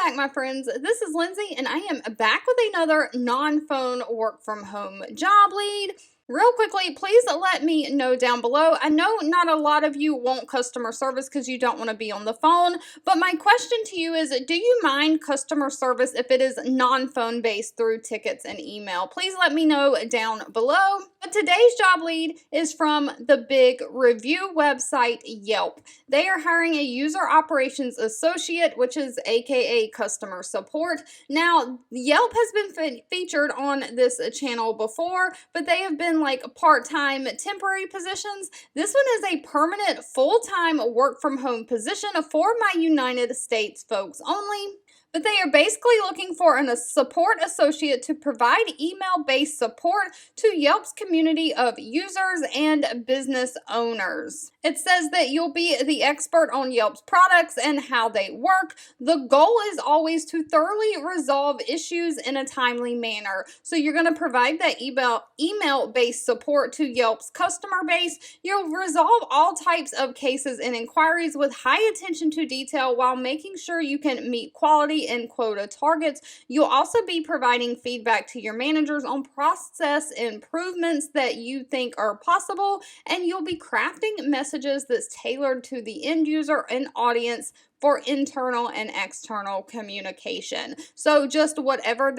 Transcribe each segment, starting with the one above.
back, my friends. This is Lindsay, and I am back with another non-phone work from home job lead. Real quickly, please let me know down below. I know not a lot of you want customer service because you don't want to be on the phone, but my question to you is, do you mind customer service if it is non-phone based through tickets and email? Please let me know down below. But today's job lead is from the big review website Yelp. They are hiring a user operations associate, which is aka customer support. Now, Yelp has been featured on this channel before, but they have been like part-time temporary positions. This one is a permanent full-time work from home position for my United States folks only. But they are basically looking for a support associate to provide email-based support to Yelp's community of users and business owners. It says that you'll be the expert on Yelp's products and how they work. The goal is always to thoroughly resolve issues in a timely manner. So you're going to provide that email-based support to Yelp's customer base. You'll resolve all types of cases and inquiries with high attention to detail while making sure you can meet quality and quota targets. You'll also be providing feedback to your managers on process improvements that you think are possible, and you'll be crafting messages that's tailored to the end user and audience for internal and external communication. So just whatever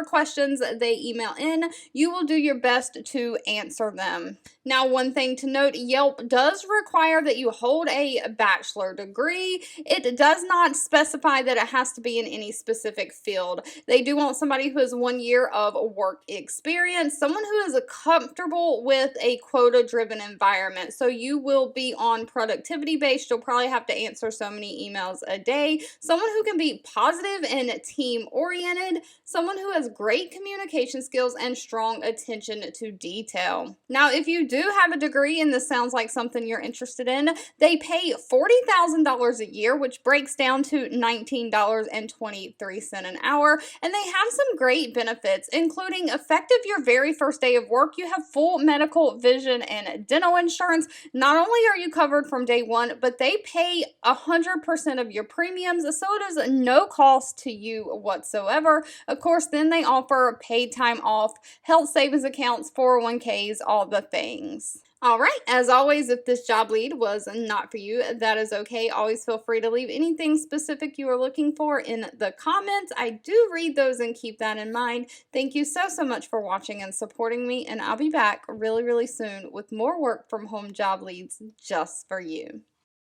questions they email in, you will do your best to answer them. Now, one thing to note, Yelp does require that you hold a bachelor degree. It does not specify that it has to be in any specific field. They do want somebody who has 1 year of work experience, someone who is comfortable with a quota-driven environment. So you will be on productivity based. You'll probably have to answer so many emails a day. Someone who can be positive and team oriented. Someone who has great communication skills and strong attention to detail. Now, if you do have a degree and this sounds like something you're interested in, they pay $40,000 a year, which breaks down to $19.23 an hour. And they have some great benefits, including effective your very first day of work. You have full medical, vision, and dental insurance. Not only are you covered from day one, but they pay 100% of your premiums, so it is no cost to you whatsoever. Of course, then they offer paid time off, health savings accounts, 401ks, all the things. All right, as always, if this job lead was not for you, that is okay. Always feel free to leave anything specific you are looking for in the comments. I do read those and keep that in mind. Thank you so much for watching and supporting me, and I'll be back really soon with more work from home job leads just for you.